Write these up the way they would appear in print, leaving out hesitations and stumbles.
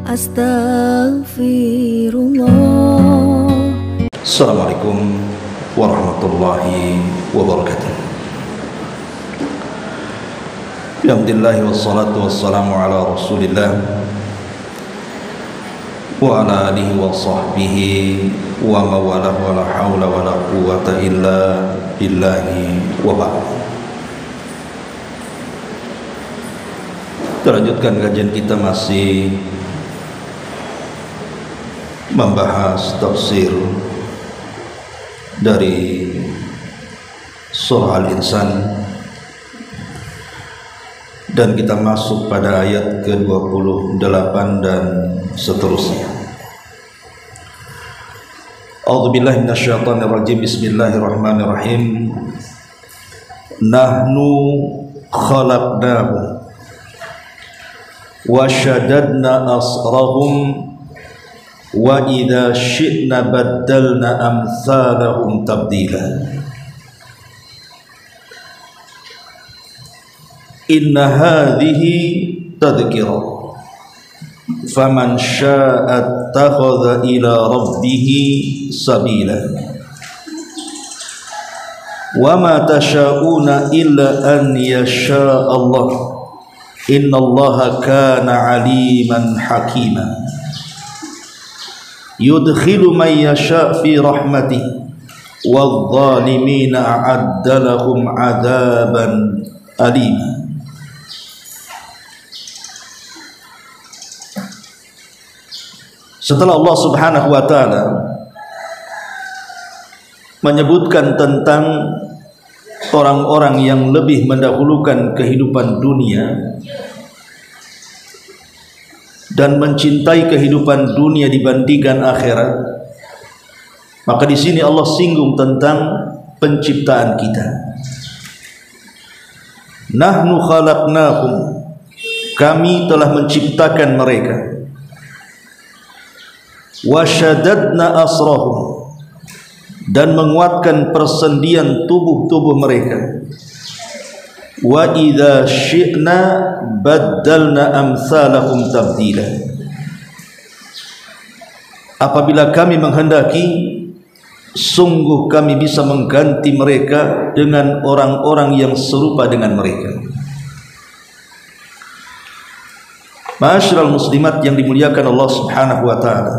Astaghfirullah. Assalamualaikum warahmatullahi wabarakatuh. Alhamdulillah wassalatu wassalamu ala rasulillah wa ala alihi wa sahbihi wa mawalah wa la hawla wa la quwwata illa billahi wa ba'd. Kita lanjutkan kajian kita, masih membahas tafsir dari surah Al-Insan, dan kita masuk pada ayat ke-28 dan seterusnya. A'udzubillahi minasyaitonir rajim. Bismillahirrahmanirrahim. Nahnu khalaqnahum wa shaddadna asrahum wa idza syi'na baddalna amsalahum tabdila. Inna hadhihi tadhkirah faman syaa'a ittakhadha ila rabbih sabila wa ma tasyauna illa an yasha Allah innallaha kana aliman hakima. Yudkhilu man yasha fi rahmatihi wadh-dhalimina a'adda lahum 'adzaban alima. Setelah Allah Subhanahu wa taala menyebutkan tentang orang-orang yang lebih mendahulukan kehidupan dunia dan mencintai kehidupan dunia dibandingkan akhirat, maka di sini Allah singgung tentang penciptaan kita. Nahnu khalaqnahum, kami telah menciptakan mereka. Wa shaddadna asrahum, dan menguatkan persendian tubuh-tubuh mereka. Wa idza syi'na baddalna amsalahum tabdila, apabila kami menghendaki, sungguh kami bisa mengganti mereka dengan orang-orang yang serupa dengan mereka. Ma'asyiral muslimat yang dimuliakan Allah Subhanahu wa taala,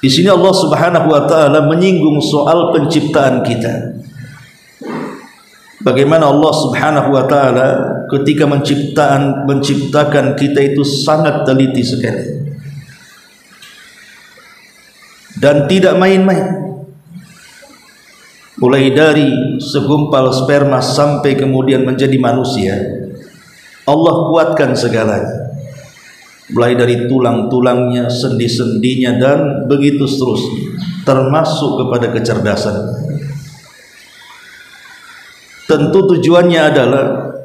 di sini Allah Subhanahu wa taala menyinggung soal penciptaan kita. Bagaimana Allah Subhanahu wa taala ketika menciptakan kita itu sangat teliti sekali dan tidak main-main. Mulai dari segumpal sperma sampai kemudian menjadi manusia, Allah kuatkan segalanya. Mulai dari tulang-tulangnya, sendi-sendinya, dan begitu seterusnya, termasuk kepada kecerdasan. Tentu tujuannya adalah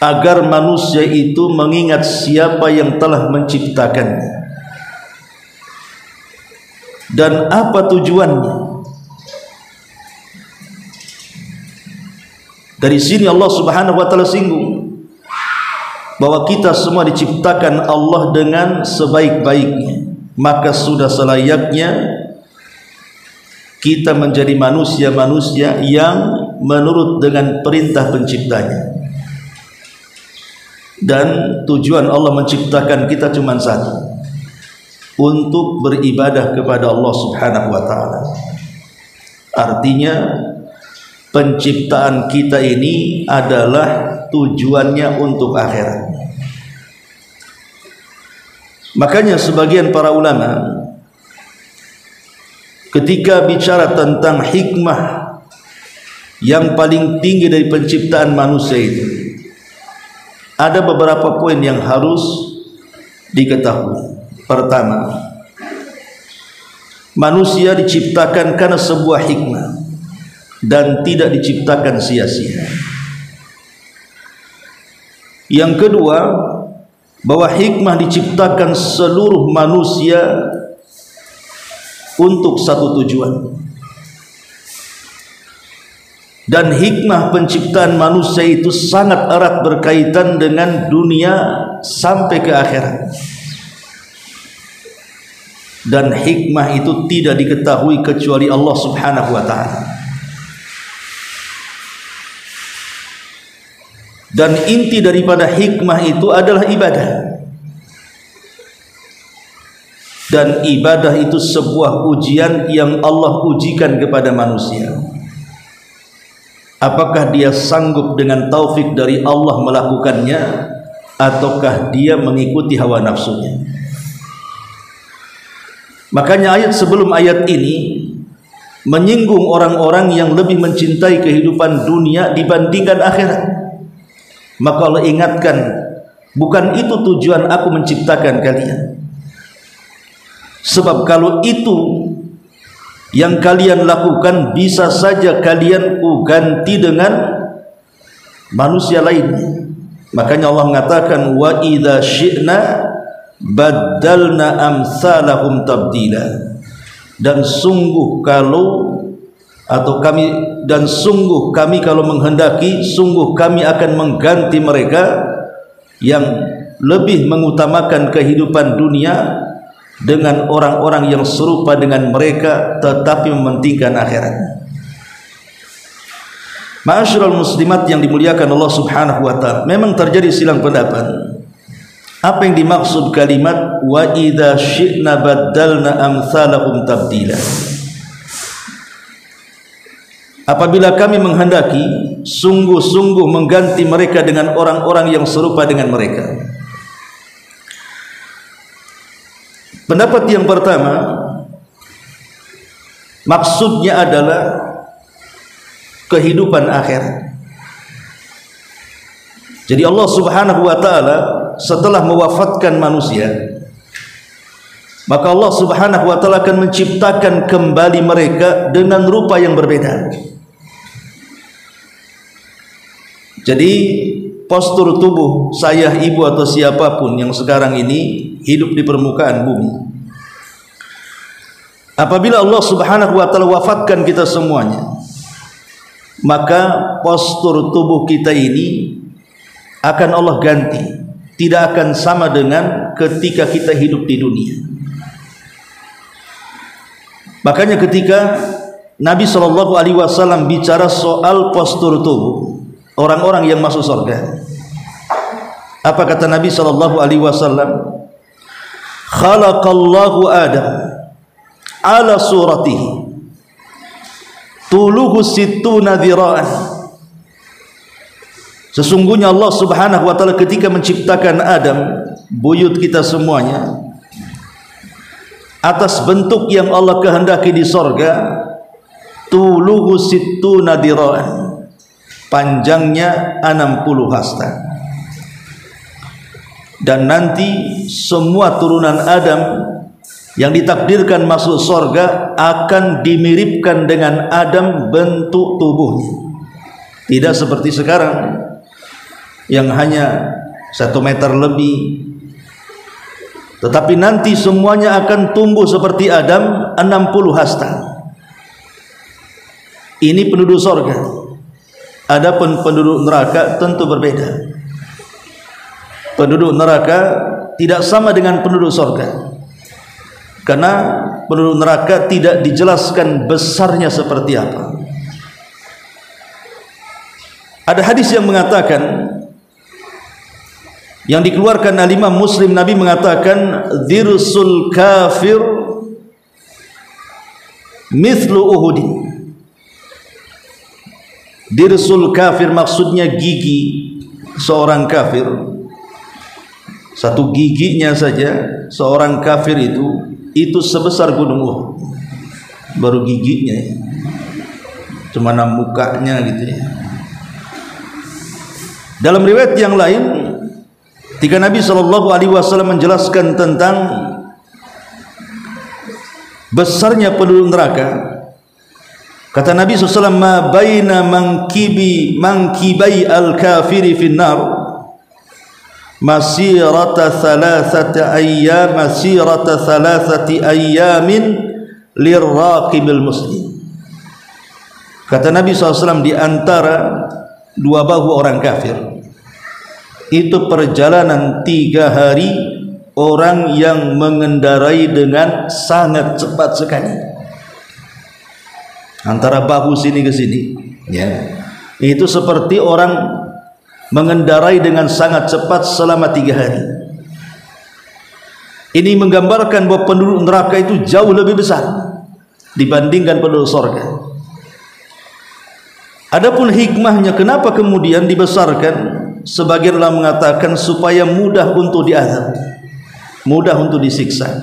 agar manusia itu mengingat siapa yang telah menciptakannya dan apa tujuannya. Dari sini Allah Subhanahu wa taala singgung bahwa kita semua diciptakan Allah dengan sebaik-baiknya, maka sudah selayaknya kita menjadi manusia-manusia yang menurut dengan perintah penciptanya. Dan tujuan Allah menciptakan kita cuma satu, untuk beribadah kepada Allah Subhanahu wa taala. Artinya penciptaan kita ini adalah tujuannya untuk akhirat. Makanya sebagian para ulama ketika bicara tentang hikmah yang paling tinggi dari penciptaan manusia itu, ada beberapa poin yang harus diketahui. Pertama, manusia diciptakan karena sebuah hikmah dan tidak diciptakan sia-sia. Yang kedua, bahwa hikmah diciptakan seluruh manusia untuk satu tujuan, Dan hikmah penciptaan manusia itu sangat erat berkaitan dengan dunia sampai ke akhirat. Dan hikmah itu tidak diketahui kecuali Allah Subhanahu wa ta'ala. Dan inti daripada hikmah itu adalah ibadah. Dan ibadah itu sebuah ujian yang Allah ujikan kepada manusia. Apakah dia sanggup dengan taufik dari Allah melakukannya, ataukah dia mengikuti hawa nafsunya? Makanya ayat sebelum ayat ini menyinggung orang-orang yang lebih mencintai kehidupan dunia dibandingkan akhirat. Maka Allah ingatkan, bukan itu tujuan aku menciptakan kalian. Sebab kalau itu yang kalian lakukan, bisa saja kalian ganti dengan manusia lainnya. Makanya Allah mengatakan, wa idza syi'na baddalna amsalahum tabdila. Dan sungguh kami kalau menghendaki, sungguh kami akan mengganti mereka yang lebih mengutamakan kehidupan dunia dengan orang-orang yang serupa dengan mereka tetapi mementingkan akhirat. Ma'asyiral muslimat yang dimuliakan Allah Subhanahu wa ta'ala, memang terjadi silang pendapat. Apa yang dimaksud kalimat wa idza syi'na baddalna amsalahum tabdila? Apabila kami menghendaki, sungguh-sungguh mengganti mereka dengan orang-orang yang serupa dengan mereka. Pendapat yang pertama, maksudnya adalah kehidupan akhirat. Jadi Allah Subhanahu wa ta'ala setelah mewafatkan manusia, maka Allah Subhanahu wa ta'ala akan menciptakan kembali mereka dengan rupa yang berbeda. Jadi postur tubuh saya, ibu atau siapapun yang sekarang ini hidup di permukaan bumi, apabila Allah Subhanahu wa ta'ala wafatkan kita semuanya, maka postur tubuh kita ini akan Allah ganti, tidak akan sama dengan ketika kita hidup di dunia. Makanya ketika Nabi SAW bicara soal postur tubuh orang-orang yang masuk surga, apa kata Nabi SAW? Khalaqallahu Adam ala suratihi tuluhu sittuna dhira'an. Sesungguhnya Allah Subhanahu wa ta'ala ketika menciptakan Adam, buyut kita semuanya, atas bentuk yang Allah kehendaki di sorga, tuluhu sittuna dhira'an, panjangnya 60 hasta. Dan nanti semua turunan Adam yang ditakdirkan masuk sorga akan dimiripkan dengan Adam bentuk tubuhnya. Tidak seperti sekarang yang hanya 1 meter lebih, tetapi nanti semuanya akan tumbuh seperti Adam 60 hasta. Ini penduduk sorga. Adapun penduduk neraka tentu berbeda. Penduduk neraka tidak sama dengan penduduk sorga, karena penduduk neraka tidak dijelaskan besarnya seperti apa. Ada hadis yang mengatakan, yang dikeluarkan oleh Imam Muslim, Nabi mengatakan dirsul kafir mithlu uhudin. Dirsul kafir maksudnya gigi seorang kafir. Satu giginya saja seorang kafir itu sebesar gunung Uhud. Baru giginya, cuma mukanya gitu ya. Dalam riwayat yang lain, ketika Nabi SAW menjelaskan tentang besarnya penduduk neraka, kata Nabi SAW, ma baina mankibai al-kafiri finnar masirata thalathati ayyamin lirraqibil muslim. Kata Nabi SAW, di antara dua bahu orang kafir itu perjalanan 3 hari orang yang mengendarai dengan sangat cepat sekali. Antara bahu sini ke sini, ya, itu seperti orang mengendarai dengan sangat cepat selama 3 hari. Ini menggambarkan bahwa penduduk neraka itu jauh lebih besar dibandingkan penduduk surga. Adapun hikmahnya kenapa kemudian dibesarkan, sebagian ulama mengatakan supaya mudah untuk diazab, mudah untuk disiksa.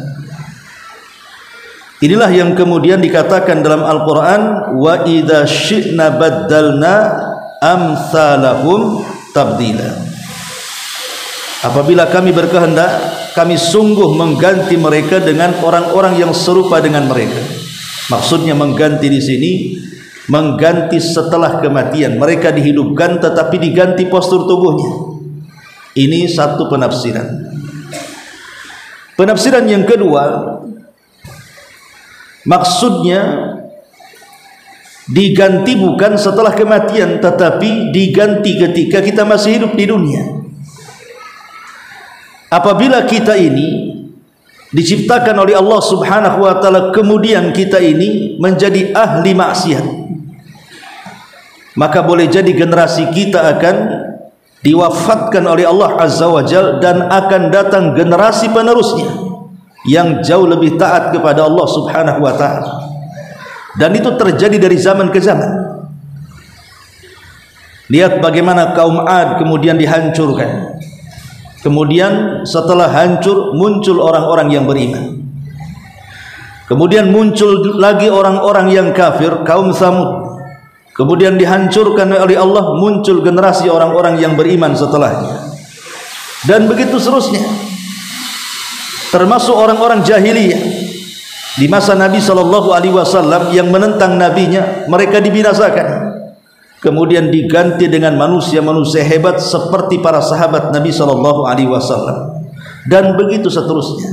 Inilah yang kemudian dikatakan dalam Al-Quran, wa idza syi'na baddalna amsalahum tabdila. Apabila kami berkehendak, kami sungguh mengganti mereka dengan orang-orang yang serupa dengan mereka. Maksudnya mengganti di sini, mengganti setelah kematian. Mereka dihidupkan tetapi diganti postur tubuhnya. Ini satu penafsiran. Penafsiran yang kedua, maksudnya diganti bukan setelah kematian, tetapi diganti ketika kita masih hidup di dunia. Apabila kita ini diciptakan oleh Allah Subhanahu wa taala, kemudian kita ini menjadi ahli maksiat, maka boleh jadi generasi kita akan diwafatkan oleh Allah Azza wa Jalla, dan akan datang generasi penerusnya yang jauh lebih taat kepada Allah Subhanahu wa taala. Dan itu terjadi dari zaman ke zaman. Lihat bagaimana kaum Ad kemudian dihancurkan. Kemudian setelah hancur muncul orang-orang yang beriman. Kemudian muncul lagi orang-orang yang kafir, kaum Tsamud. Kemudian dihancurkan oleh Allah, muncul generasi orang-orang yang beriman setelahnya. Dan begitu seterusnya. Termasuk orang-orang jahiliyah di masa Nabi SAW yang menentang nabinya, mereka dibinasakan. Kemudian diganti dengan manusia-manusia hebat seperti para sahabat Nabi SAW. Dan begitu seterusnya.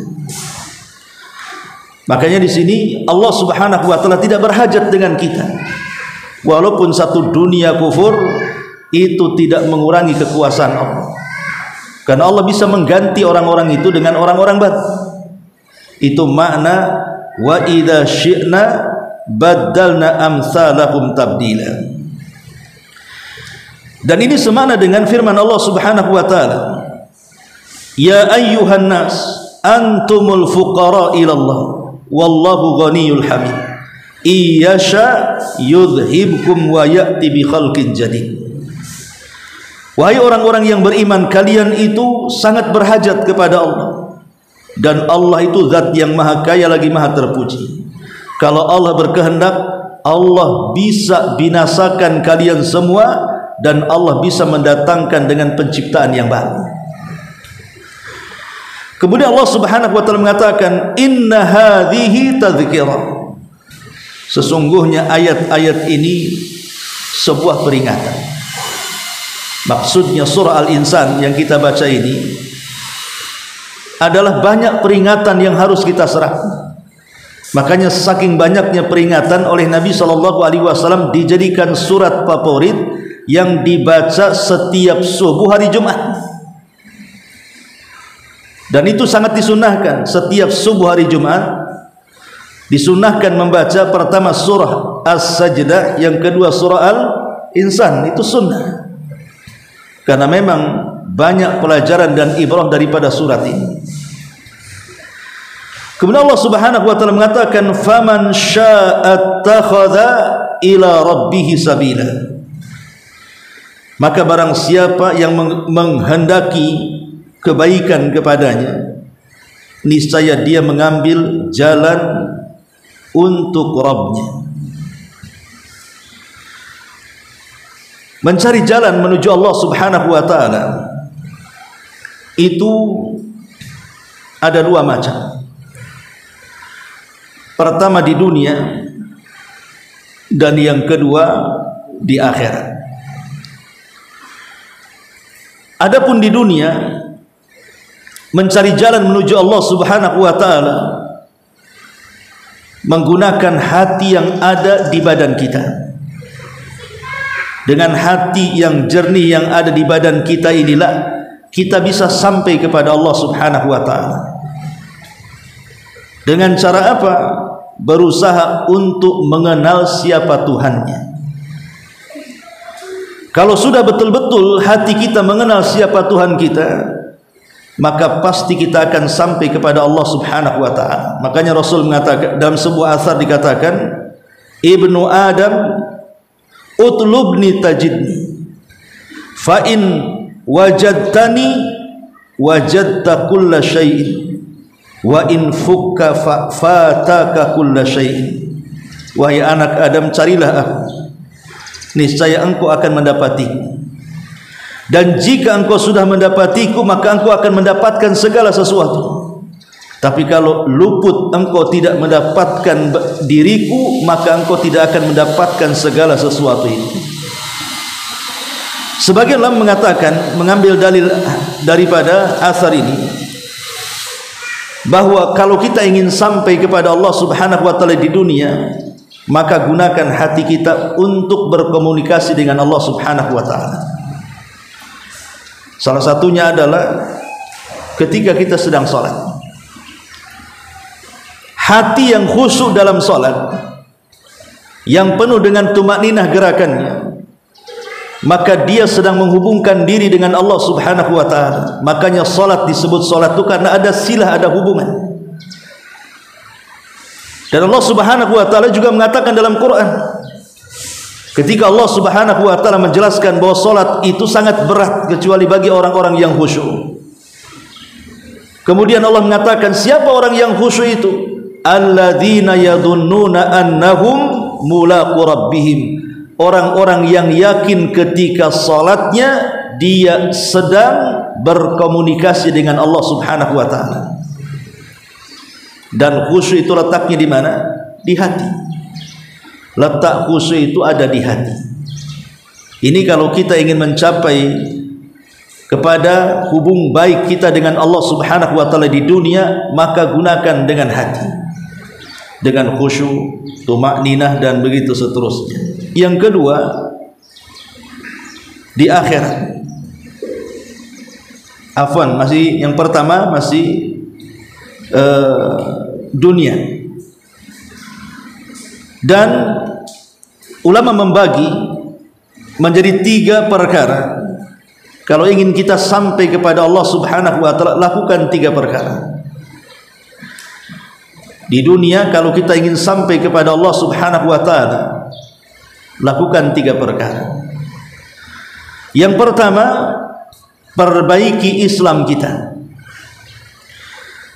Makanya di sini Allah Subhanahu wa taala tidak berhajat dengan kita. Walaupun satu dunia kufur, itu tidak mengurangi kekuasaan Allah. Karena Allah bisa mengganti orang-orang itu dengan orang-orang baru. Itu makna wa idza syi'na baddalna amsalahum tabdila. Dan ini semakna dengan firman Allah Subhanahu wa taala, ya ayyuhan nas antumul fuqara ila Allah wallahu ghaniyyul hamid iyasha yudhibkum wa ya'ti bi khalqin jadid. Wahai orang-orang yang beriman, kalian itu sangat berhajat kepada Allah, dan Allah itu zat yang maha kaya lagi maha terpuji. Kalau Allah berkehendak, Allah bisa binasakan kalian semua, dan Allah bisa mendatangkan dengan penciptaan yang baru. Kemudian Allah Subhanahu wa taala mengatakan, inna hadhihi tadhkirah. Sesungguhnya ayat-ayat ini sebuah peringatan. Maksudnya surah Al-Insan yang kita baca ini adalah banyak peringatan yang harus kita serap. Makanya saking banyaknya peringatan oleh Nabi SAW dijadikan surat favorit yang dibaca setiap subuh hari Jumat. Dan itu sangat disunahkan. Setiap subuh hari Jumat disunahkan membaca pertama surah As-Sajdah, yang kedua surah Al-Insan. Itu sunnah, karena memang banyak pelajaran dan ibrah daripada surat ini. Kemudian Allah Subhanahu wa taala mengatakan, faman syaa'a takhadha ila rabbih sabila. Maka barang siapa yang menghendaki kebaikan kepadanya, niscaya dia mengambil jalan untuk Rabbnya. Mencari jalan menuju Allah Subhanahu wa taala itu ada dua macam. Pertama di dunia, dan yang kedua di akhirat. Adapun di dunia, mencari jalan menuju Allah Subhanahu wa taala menggunakan hati yang ada di badan kita. Dengan hati yang jernih yang ada di badan kita inilah kita bisa sampai kepada Allah Subhanahu wa taala. Dengan cara apa? Berusaha untuk mengenal siapa Tuhannya. Kalau sudah betul-betul hati kita mengenal siapa Tuhan kita, maka pasti kita akan sampai kepada Allah Subhanahu wa taala. Makanya Rasul mengatakan dalam sebuah asar dikatakan, Ibnu Adam utlubni tajidni fa in wajadtani wajadta kulla syai'in wa in fukka fataka kulla syai'in. Wahai anak Adam, carilah aku, niscaya engkau akan mendapatiku, dan jika engkau sudah mendapatiku maka engkau akan mendapatkan segala sesuatu. Tapi kalau luput engkau tidak mendapatkan diriku, maka engkau tidak akan mendapatkan segala sesuatu itu. Sebagian ulama mengatakan, mengambil dalil daripada asar ini, bahwa kalau kita ingin sampai kepada Allah Subhanahu wa taala di dunia, maka gunakan hati kita untuk berkomunikasi dengan Allah Subhanahu wa taala. Salah satunya adalah ketika kita sedang sholat. Hati yang khusyuk dalam sholat, yang penuh dengan tumakninah gerakannya, maka dia sedang menghubungkan diri dengan Allah Subhanahu wa taala. Makanya sholat disebut sholat itu karena ada silah, ada hubungan. Dan Allah Subhanahu wa taala juga mengatakan dalam Quran, ketika Allah Subhanahu wa taala menjelaskan bahwa salat itu sangat berat kecuali bagi orang-orang yang khusyuk. Kemudian Allah mengatakan, siapa orang yang khusyuk itu? Alladzina yadhunnuna annahum mulaqu rabbihim. Orang-orang yang yakin ketika salatnya dia sedang berkomunikasi dengan Allah Subhanahu wa taala. Dan khusyuk itu letaknya di mana? Di hati. Letak khusyuk itu ada di hati. Ini kalau kita ingin mencapai kepada hubung baik kita dengan Allah Subhanahu wa taala di dunia, maka gunakan dengan hati, dengan khusyuk, tumakninah, dan begitu seterusnya. Yang kedua, di akhirat. Afwan, masih yang pertama masih dunia. Dan ulama membagi menjadi 3 perkara. Kalau ingin kita sampai kepada Allah Subhanahu wa taala, lakukan 3 perkara. Di dunia kalau kita ingin sampai kepada Allah Subhanahu wa taala, lakukan 3 perkara. Yang pertama, perbaiki Islam kita.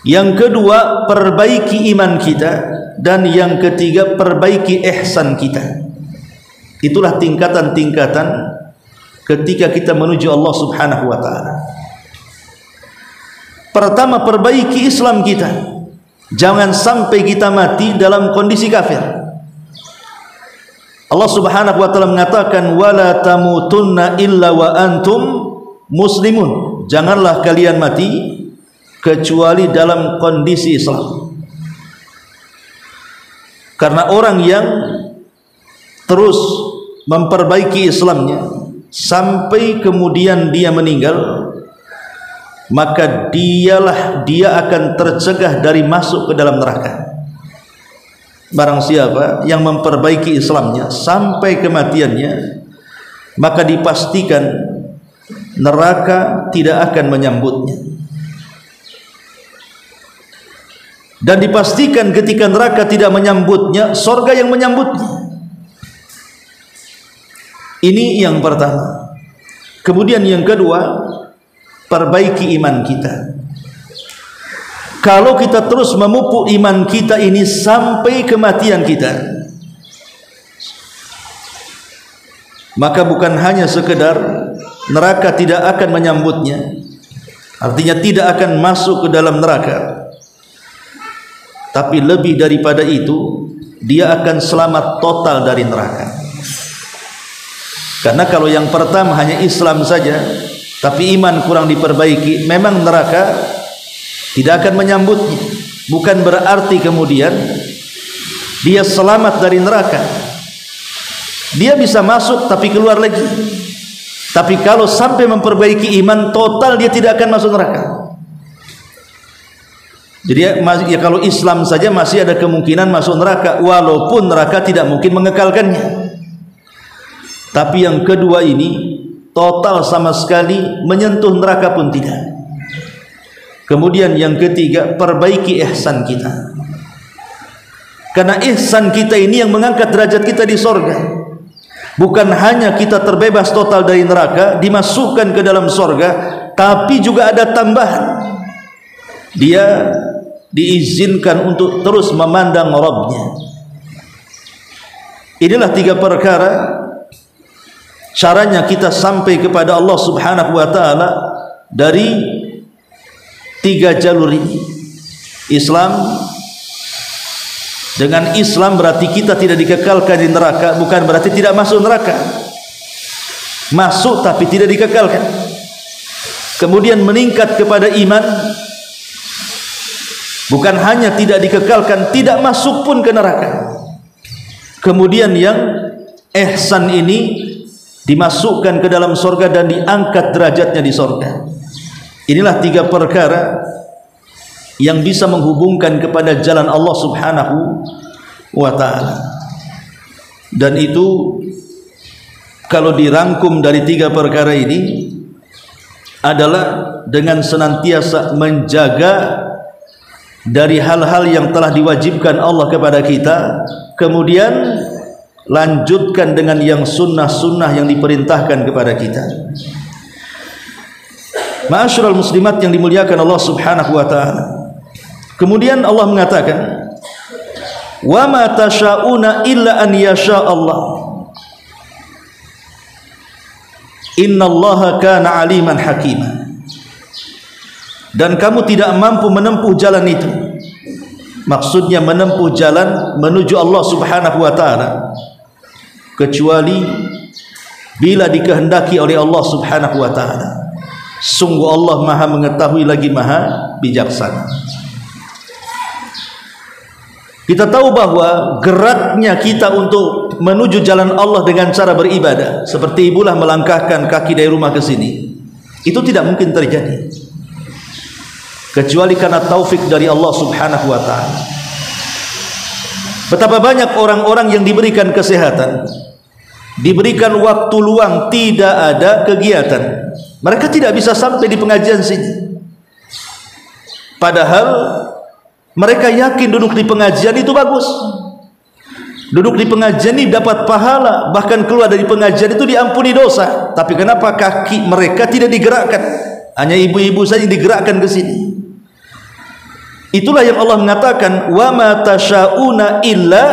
Yang kedua, perbaiki iman kita. Dan yang ketiga, perbaiki ihsan kita. Itulah tingkatan-tingkatan ketika kita menuju Allah Subhanahu wa taala. Pertama, perbaiki Islam kita. Jangan sampai kita mati dalam kondisi kafir. Allah Subhanahu wa taala mengatakan, wala tamutunna illa wa antum muslimun. Janganlah kalian mati kecuali dalam kondisi Islam. Karena orang yang terus memperbaiki Islamnya sampai kemudian dia meninggal, maka dia akan tercegah dari masuk ke dalam neraka. Barang siapa yang memperbaiki Islamnya sampai kematiannya, maka dipastikan neraka tidak akan menyambutnya. Dan dipastikan ketika neraka tidak menyambutnya, surga yang menyambutnya. Ini yang pertama. Kemudian yang kedua, perbaiki iman kita. Kalau kita terus memupuk iman kita ini sampai kematian kita, maka bukan hanya sekedar neraka tidak akan menyambutnya, artinya tidak akan masuk ke dalam neraka, tapi lebih daripada itu, dia akan selamat total dari neraka. Karena kalau yang pertama hanya Islam saja, tapi iman kurang diperbaiki, memang neraka tidak akan menyambutnya. Bukan berarti kemudian dia selamat dari neraka. dia bisa masuk tapi keluar lagi. Tapi kalau sampai memperbaiki iman total, dia tidak akan masuk neraka. Jadi ya kalau Islam saja masih ada kemungkinan masuk neraka, walaupun neraka tidak mungkin mengekalkannya. Tapi yang kedua ini total sama sekali menyentuh neraka pun tidak. Kemudian yang ketiga, perbaiki ihsan kita. Karena ihsan kita ini yang mengangkat derajat kita di sorga. Bukan hanya kita terbebas total dari neraka, dimasukkan ke dalam sorga, tapi juga ada tambahan. Dia diizinkan untuk terus memandang Rabbnya. Inilah 3 perkara caranya kita sampai kepada Allah Subhanahu wa ta'ala dari 3 jalur ini. Islam, dengan Islam berarti kita tidak dikekalkan di neraka, bukan berarti tidak masuk neraka. Masuk tapi tidak dikekalkan. Kemudian meningkat kepada iman, bukan hanya tidak dikekalkan, tidak masuk pun ke neraka. Kemudian yang ihsan ini dimasukkan ke dalam surga dan diangkat derajatnya di surga. Inilah 3 perkara yang bisa menghubungkan kepada jalan Allah Subhanahu wa ta'ala. Dan itu kalau dirangkum dari 3 perkara ini adalah dengan senantiasa menjaga dari hal-hal yang telah diwajibkan Allah kepada kita, kemudian lanjutkan dengan yang sunnah-sunnah yang diperintahkan kepada kita. Ma'asyiral muslimat yang dimuliakan Allah Subhanahu wa ta'ala. Kemudian Allah mengatakan, wa ma tasyauna illa an yasha Allah, innallaha kana aliman hakima. Dan kamu tidak mampu menempuh jalan itu, maksudnya menempuh jalan menuju Allah Subhanahu wa ta'ala, kecuali bila dikehendaki oleh Allah Subhanahu wa ta'ala. Sungguh Allah maha mengetahui lagi maha bijaksana. Kita tahu bahwa geraknya kita untuk menuju jalan Allah dengan cara beribadah, seperti ibulah melangkahkan kaki dari rumah ke sini, itu tidak mungkin terjadi kecuali karena taufik dari Allah Subhanahu wa ta'ala. Betapa banyak orang-orang yang diberikan kesehatan, diberikan waktu luang, tidak ada kegiatan, mereka tidak bisa sampai di pengajian sini. Padahal mereka yakin duduk di pengajian itu bagus, duduk di pengajian ini dapat pahala, bahkan keluar dari pengajian itu diampuni dosa. Tapi kenapa kaki mereka tidak digerakkan? Hanya ibu-ibu saja digerakkan ke sini. Itulah yang Allah mengatakan, wa ma tasyauna illa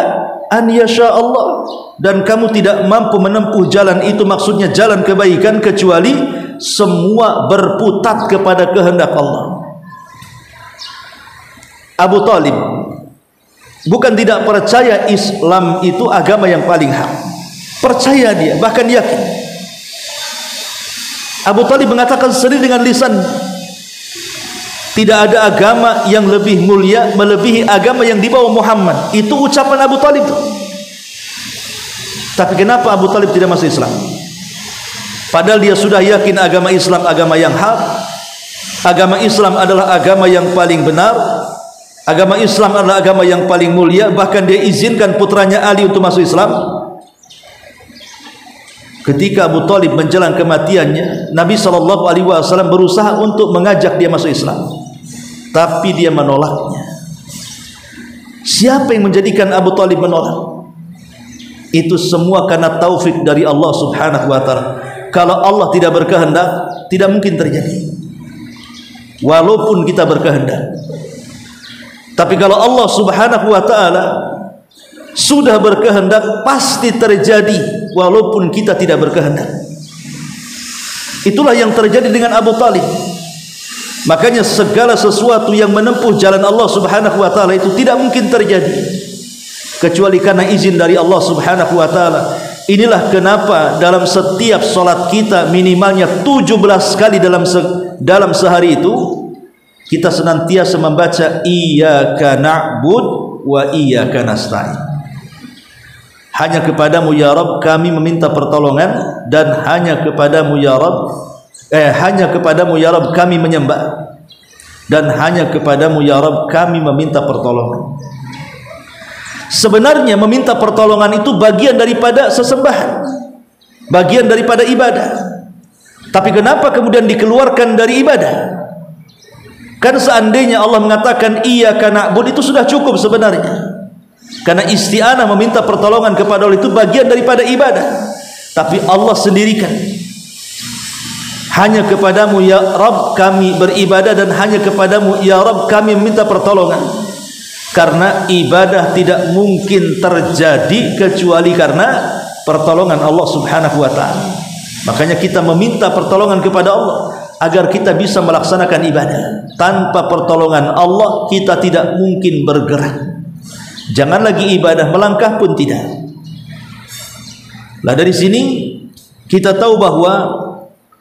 an yasha Allah. Dan kamu tidak mampu menempuh jalan itu, maksudnya jalan kebaikan, kecuali semua berputar kepada kehendak Allah. Abu Talib bukan tidak percaya Islam itu agama yang paling hak, percaya dia, bahkan yakin. Abu Talib mengatakan sendiri dengan lisan, tidak ada agama yang lebih mulia melebihi agama yang dibawa Muhammad. Itu ucapan Abu Talib. Tapi kenapa Abu Talib tidak masuk Islam? Padahal dia sudah yakin agama Islam agama yang hak, agama Islam adalah agama yang paling benar, agama Islam adalah agama yang paling mulia. Bahkan dia izinkan putranya Ali untuk masuk Islam. Ketika Abu Talib menjelang kematiannya, Nabi SAW berusaha untuk mengajak dia masuk Islam, tapi dia menolaknya. Siapa yang menjadikan Abu Talib menolak? Itu semua karena taufik dari Allah Subhanahu wa ta'ala. Kalau Allah tidak berkehendak, tidak mungkin terjadi, walaupun kita berkehendak. Tapi kalau Allah Subhanahu wa ta'ala sudah berkehendak, pasti terjadi walaupun kita tidak berkehendak. Itulah yang terjadi dengan Abu Talib. Makanya segala sesuatu yang menempuh jalan Allah Subhanahu wa ta'ala itu tidak mungkin terjadi kecuali karena izin dari Allah Subhanahu wa ta'ala. Inilah kenapa dalam setiap solat kita minimalnya 17 kali dalam sehari itu kita senantiasa membaca iyyaka na'bud wa iyyaka nasta'in. hanya kepadamu ya Rabb kami meminta pertolongan, dan hanya kepadamu ya Rabb hanya kepadamu ya Rabb kami menyembah, dan hanya kepadamu ya Rabb kami meminta pertolongan. Sebenarnya meminta pertolongan itu bagian daripada sesembahan, bagian daripada ibadah. Tapi kenapa kemudian dikeluarkan dari ibadah? Kan seandainya Allah mengatakan iyyaka na'budu, itu sudah cukup sebenarnya. Karena isti'anah meminta pertolongan kepada Allah itu bagian daripada ibadah. Tapi Allah sendirikan, hanya kepadamu ya Rabb kami beribadah, dan hanya kepadamu ya Rabb kami meminta pertolongan. Karena ibadah tidak mungkin terjadi kecuali karena pertolongan Allah Subhanahu wa ta'ala. Makanya kita meminta pertolongan kepada Allah agar kita bisa melaksanakan ibadah. Tanpa pertolongan Allah kita tidak mungkin bergerak. Jangan lagi ibadah, melangkah pun tidak. Lah dari sini kita tahu bahwa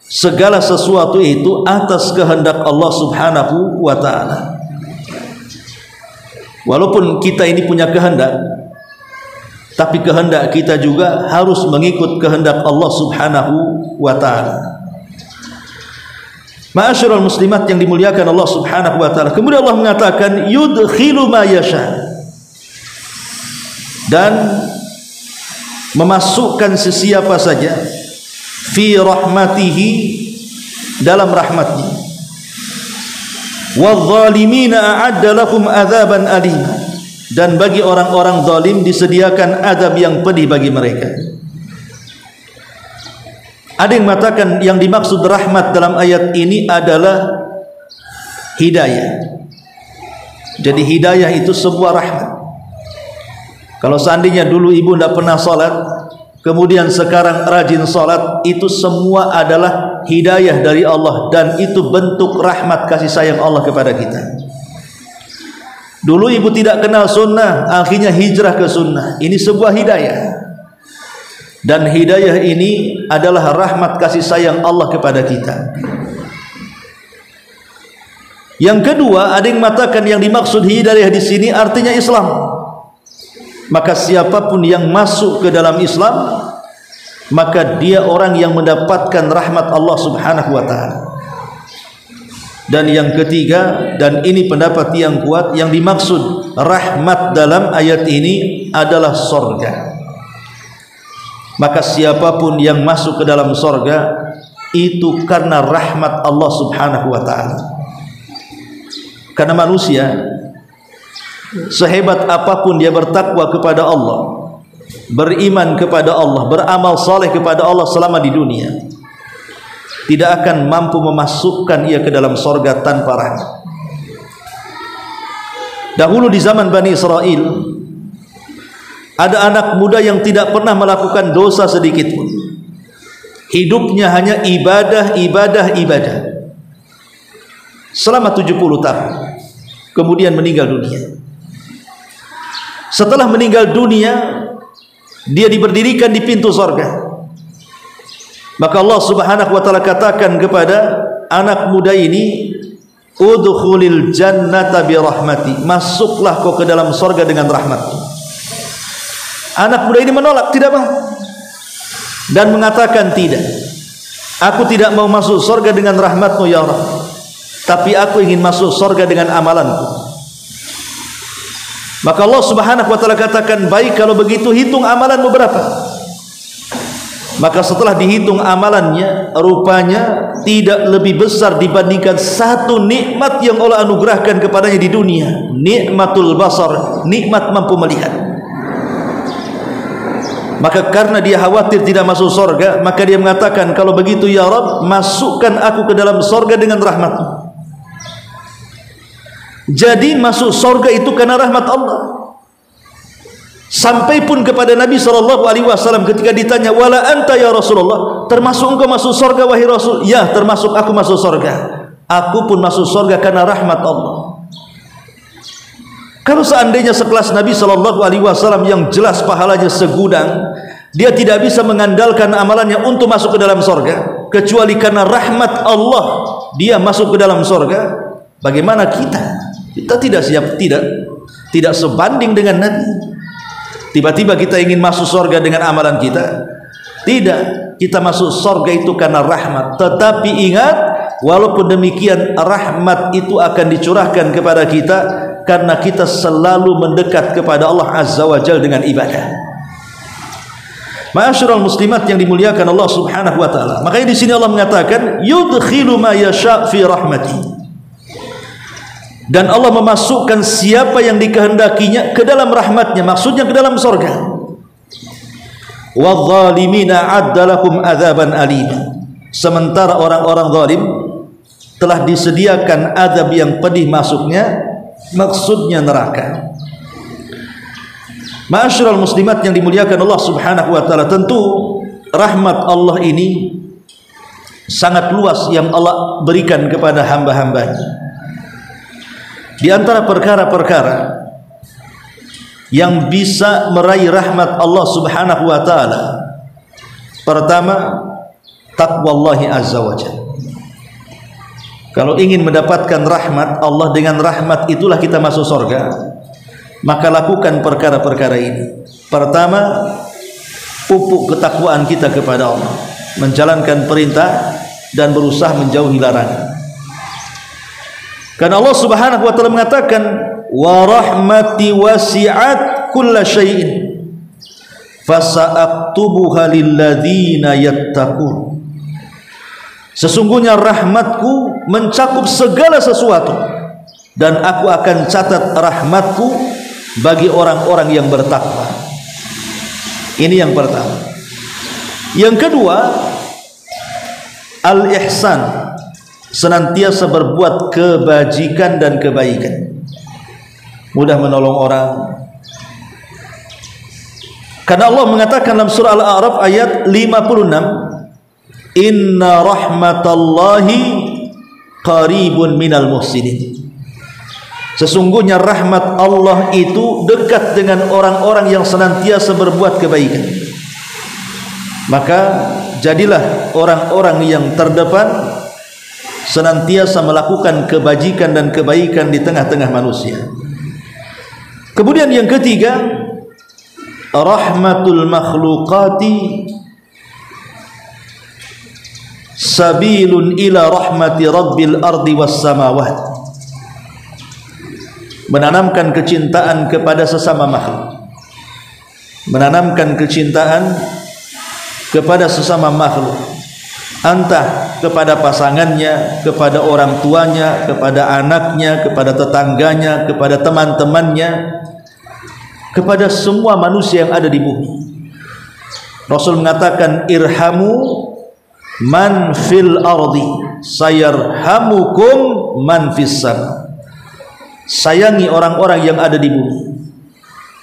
segala sesuatu itu atas kehendak Allah Subhanahu wa ta'ala. Walaupun kita ini punya kehendak, tapi kehendak kita juga harus mengikut kehendak Allah Subhanahu wa ta'ala. Ma'asyiral muslimat yang dimuliakan Allah Subhanahu wa ta'ala. Kemudian Allah mengatakan yudkhilu ma yasha, dan memasukkan sesiapa saja fi rahmatihi, dalam rahmatnya. Wadh-dhalimina a'adda lahum adzaban alima, dan bagi orang-orang zalim disediakan azab yang pedih bagi mereka. Ada yang mengatakan yang dimaksud rahmat dalam ayat ini adalah hidayah. Jadi hidayah itu sebuah rahmat. Kalau seandainya dulu ibu tidak pernah sholat, kemudian sekarang rajin sholat, itu semua adalah hidayah dari Allah, dan itu bentuk rahmat kasih sayang Allah kepada kita. Dulu ibu tidak kenal sunnah, akhirnya hijrah ke sunnah, ini sebuah hidayah. Dan hidayah ini adalah rahmat kasih sayang Allah kepada kita. Yang kedua, ada yang mengatakan yang dimaksud hidayah di sini artinya Islam. Maka siapapun yang masuk ke dalam Islam, maka dia orang yang mendapatkan rahmat Allah Subhanahu wa ta'ala. Dan yang ketiga, dan ini pendapat yang kuat, yang dimaksud rahmat dalam ayat ini adalah sorga. Maka siapapun yang masuk ke dalam sorga itu karena rahmat Allah Subhanahu wa ta'ala. Karena manusia sehebat apapun dia bertakwa kepada Allah, beriman kepada Allah, beramal saleh kepada Allah selama di dunia, tidak akan mampu memasukkan ia ke dalam sorga tanpa rahmat. Dahulu di zaman Bani Israel, ada anak muda yang tidak pernah melakukan dosa sedikit pun. Hidupnya hanya ibadah, ibadah, ibadah selama 70 tahun. Kemudian meninggal dunia. Setelah meninggal dunia, dia diberdirikan di pintu sorga. Maka Allah Subhanahu wa ta'ala katakan kepada anak muda ini, udkhulil jannata bi rahmati, masuklah kau ke dalam sorga dengan rahmatku. Anak muda ini menolak, tidak mau, dan mengatakan tidak, aku tidak mau masuk sorga dengan rahmatmu ya Allah, tapi aku ingin masuk sorga dengan amalanku. Maka Allah Subhanahu wa ta'ala katakan, baik kalau begitu hitung amalanmu berapa. Maka setelah dihitung amalannya, rupanya tidak lebih besar dibandingkan satu nikmat yang Allah anugerahkan kepadanya di dunia, nikmatul basar, nikmat mampu melihat. Maka karena dia khawatir tidak masuk surga, maka dia mengatakan, kalau begitu ya Rabb, masukkan aku ke dalam surga dengan rahmat-Mu. Jadi masuk surga itu karena rahmat Allah. Sampai pun kepada Nabi SAW ketika ditanya, wala anta ya Rasulullah, termasuk engkau masuk surga wahai Rasul? Ya, termasuk aku masuk surga. Aku pun masuk surga karena rahmat Allah. Kalau seandainya sekelas Nabi SAW yang jelas pahalanya segudang, dia tidak bisa mengandalkan amalannya untuk masuk ke dalam surga, kecuali karena rahmat Allah dia masuk ke dalam surga. Bagaimana kita? Kita tidak siap, tidak sebanding dengan Nabi. Tiba-tiba kita ingin masuk surga dengan amalan kita? Tidak, kita masuk surga itu karena rahmat. Tetapi ingat, walaupun demikian rahmat itu akan dicurahkan kepada kita karena kita selalu mendekat kepada Allah Azza wa Jalla dengan ibadah. Ma'asyiral muslimat yang dimuliakan Allah Subhanahu wa taala. Makanya di sini Allah mengatakan yudkhilu ma yasha fi rahmati. Dan Allah memasukkan siapa yang dikehendakinya ke dalam rahmatnya, maksudnya ke dalam surga. Wadh-dhalimina 'adda lahum 'adzaban alima. Sementara orang-orang zalim telah disediakan azab yang pedih masuknya, maksudnya neraka. Ma'asyiral muslimat yang dimuliakan Allah Subhanahu wa taala, tentu rahmat Allah ini sangat luas yang Allah berikan kepada hamba-hambanya. Di antara perkara-perkara yang bisa meraih rahmat Allah Subhanahu wa taala, pertama, taqwallahi azza wa jalla. Kalau ingin mendapatkan rahmat Allah, dengan rahmat itulah kita masuk surga, maka lakukan perkara-perkara ini. Pertama, pupuk ketakwaan kita kepada Allah, menjalankan perintah dan berusaha menjauhi larangan. Karena Allah Subhanahu wa taala mengatakan, wa rahmati wasi'at kulla syai'in fasa'aktubuha lilladzina yattaqun. Sesungguhnya rahmatku mencakup segala sesuatu, dan aku akan catat rahmatku bagi orang-orang yang bertakwa. Ini yang pertama. Yang kedua, al-ihsan, senantiasa berbuat kebajikan dan kebaikan, mudah menolong orang. Karena Allah mengatakan dalam surah Al-A'raf ayat 56, inna rahmatallahi qaribun minal muhsinin. Sesungguhnya rahmat Allah itu dekat dengan orang-orang yang senantiasa berbuat kebaikan. Maka jadilah orang-orang yang terdepan, senantiasa melakukan kebajikan dan kebaikan di tengah-tengah manusia. Kemudian yang ketiga, rahmatul makhluqati sabilun ila rahmati rabbil ardi was samawat. Menanamkan kecintaan kepada sesama makhluk, menanamkan kecintaan kepada sesama makhluk, entah kepada pasangannya, kepada orang tuanya, kepada anaknya, kepada tetangganya, kepada teman-temannya, kepada semua manusia yang ada di bumi. Rasul mengatakan, irhamu man fil ardi sayarhamukum man fis sama. Sayangi orang-orang yang ada di bumi,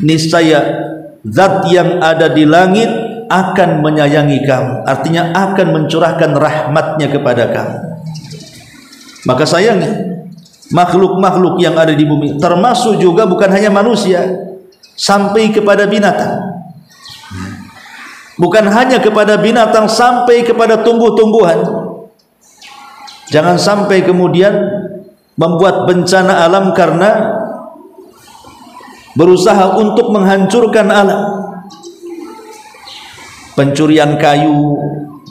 niscaya zat yang ada di langit akan menyayangi kamu, artinya akan mencurahkan rahmatnya kepada kamu. Maka sayangi makhluk-makhluk yang ada di bumi, termasuk juga bukan hanya manusia, sampai kepada binatang. Bukan hanya kepada binatang, sampai kepada tumbuh-tumbuhan. Jangan sampai kemudian membuat bencana alam karena berusaha untuk menghancurkan alam. Pencurian kayu,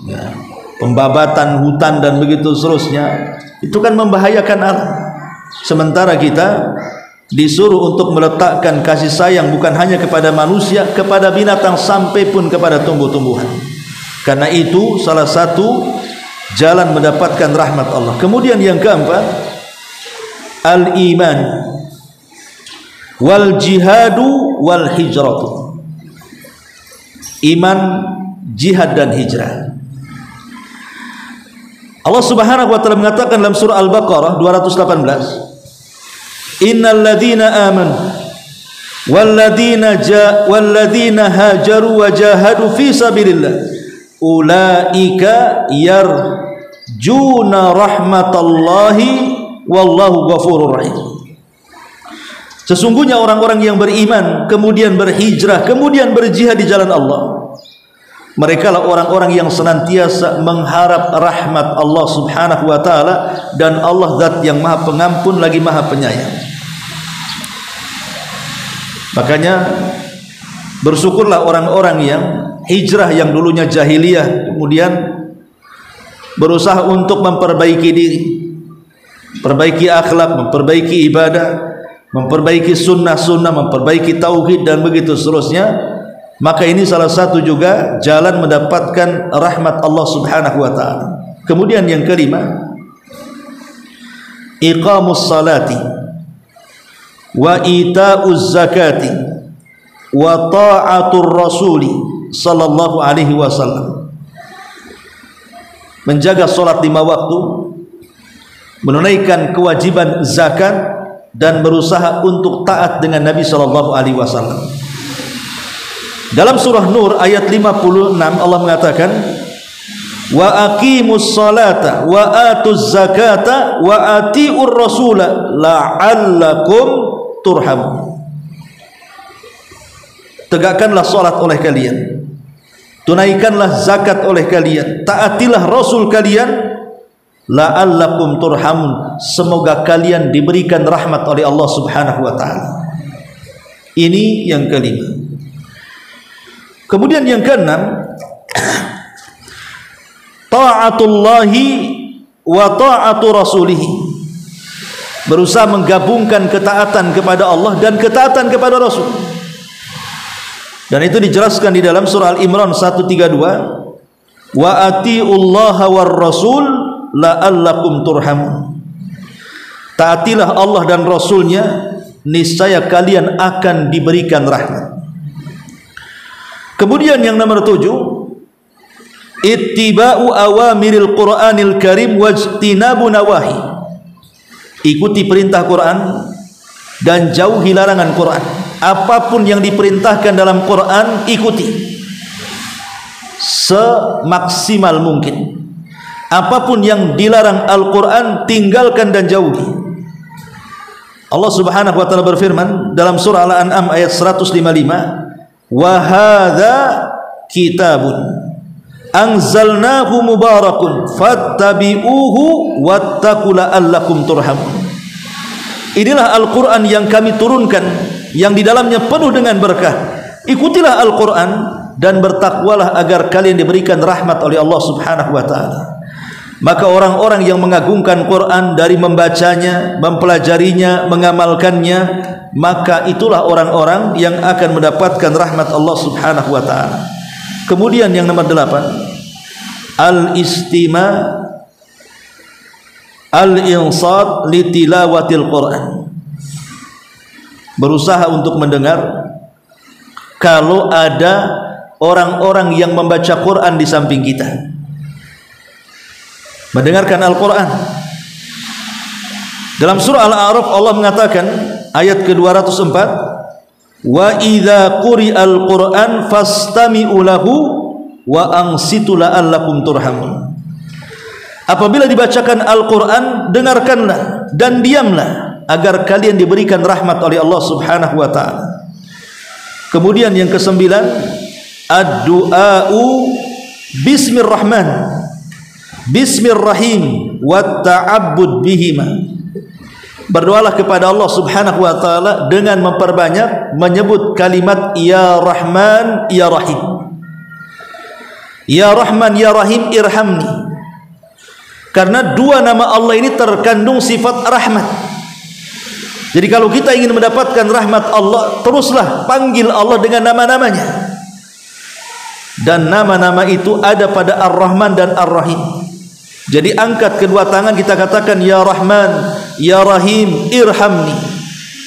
ya, pembabatan hutan dan begitu seterusnya, itu kan membahayakan alam. Sementara kita disuruh untuk meletakkan kasih sayang bukan hanya kepada manusia, kepada binatang, sampai pun kepada tumbuh-tumbuhan. Karena itu salah satu jalan mendapatkan rahmat Allah. Kemudian yang keempat, al-iman wal jihadu wal hijratu. Iman, jihad dan hijrah. Allah Subhanahu wa taala mengatakan dalam surah Al-Baqarah 218, innal ladzina amanu wal ladzina hajaru wa jahadu fi sabilillah ulaika yarjuna rahmatallahi wallahu ghafurur rahim. Sesungguhnya orang-orang yang beriman kemudian berhijrah kemudian berjihad di jalan Allah, mereka lah orang-orang yang senantiasa mengharap rahmat Allah Subhanahu wa taala, dan Allah zat yang Maha Pengampun lagi Maha Penyayang. Makanya Bersyukurlah orang-orang yang hijrah yang dulunya jahiliyah kemudian berusaha untuk memperbaiki diri, perbaiki akhlak, memperbaiki ibadah, memperbaiki sunnah-sunnah, memperbaiki tauhid dan begitu seterusnya. Maka ini salah satu juga jalan mendapatkan rahmat Allah Subhanahu wa taala. Kemudian yang kelima, iqamus salati wa ita'uz zakati wa ta'atur rasuli sallallahu alaihi wasallam. Menjaga salat 5 waktu, menunaikan kewajiban zakat dan berusaha untuk taat dengan Nabi sallallahu alaihi wasallam. Dalam surah Nur ayat 56 Allah mengatakan, wa aqimus salata wa atuz zakata wa atiur rasula la'allakum turhamun. Tegakkanlah salat oleh kalian, tunaikanlah zakat oleh kalian, taatilah rasul kalian, la'allakum turhamun, semoga kalian diberikan rahmat oleh Allah Subhanahu wa taala. Ini yang kelima. Kemudian yang keenam, ta'atullahi wa ta'atu rasulih, berusaha menggabungkan ketaatan kepada Allah dan ketaatan kepada Rasul. Dan itu dijelaskan di dalam surah Al-Imran 132, wa atiullaha war rasul la'allakum turhamun. Taatilah Allah dan Rasulnya, niscaya kalian akan diberikan rahmat. Kemudian yang nomor 7, ittiba'u awamiril Qur'anil Karim wajtinabu nawahi. Ikuti perintah Quran dan jauhi larangan Quran. Apapun yang diperintahkan dalam Quran ikuti semaksimal mungkin. Apapun yang dilarang Al-Quran tinggalkan dan jauhi. Allah Subhanahu wa taala berfirman dalam surah Al-An'am ayat 155, wa hadza kitabun anzalnahu mubarakun fattabi'uhu wattaqu la'allakum turhamun. Inilah Al-Quran yang kami turunkan, yang di dalamnya penuh dengan berkah. Ikutilah Al-Quran dan bertakwalah agar kalian diberikan rahmat oleh Allah Subhanahu wa taala. Maka orang-orang yang mengagungkan Quran dari membacanya, mempelajarinya, mengamalkannya, maka itulah orang-orang yang akan mendapatkan rahmat Allah Subhanahu wa taala. Kemudian yang nomor 8, al-istima' al-insat li tilawatil Quran. Berusaha untuk mendengar kalau ada orang-orang yang membaca Quran di samping kita. Mendengarkan Al-Quran. Dalam surah Al-A'raf Allah mengatakan ayat ke-204, wa idza quri'al Qur'an fastami'u lahu wa ansitu la'allakum turhamun. Apabila dibacakan Al-Quran, dengarkanlah dan diamlah agar kalian diberikan rahmat oleh Allah Subhanahu wa taala. Kemudian yang ke-9, ad-du'a'u bismillahirrahman bismillahirrahim wa ta'abbud bihima. Berdoalah kepada Allah Subhanahu wa taala dengan memperbanyak menyebut kalimat ya Rahman ya Rahim. Ya Rahman ya Rahim irhamni. Karena dua nama Allah ini terkandung sifat rahmat. Jadi kalau kita ingin mendapatkan rahmat Allah, teruslah panggil Allah dengan nama-namanya. Dan nama-nama itu ada pada Ar-Rahman dan Ar-Rahim. Jadi angkat kedua tangan, kita katakan ya Rahman ya Rahim irhamni.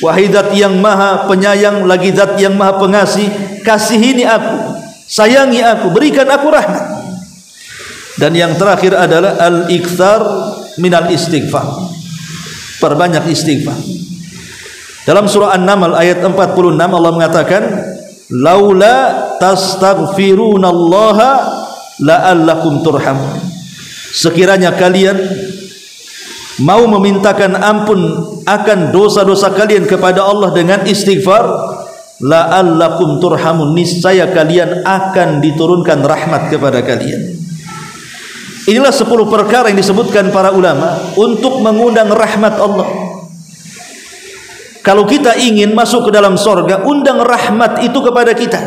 Wahai zat yang maha penyayang lagi zat yang maha pengasih, kasihini aku, sayangi aku, berikan aku rahmat. Dan yang terakhir adalah al-iktsar minal istighfar. Perbanyak istighfar. Dalam surah An-Naml ayat 46 Allah mengatakan, laula tastaghfirunallaha la'allakum turhamun. Sekiranya kalian mau memintakan ampun akan dosa-dosa kalian kepada Allah dengan istighfar, la'allakum turhamun, niscaya kalian akan diturunkan rahmat kepada kalian. Inilah 10 perkara yang disebutkan para ulama untuk mengundang rahmat Allah. Kalau kita ingin masuk ke dalam sorga, undang rahmat itu kepada kita.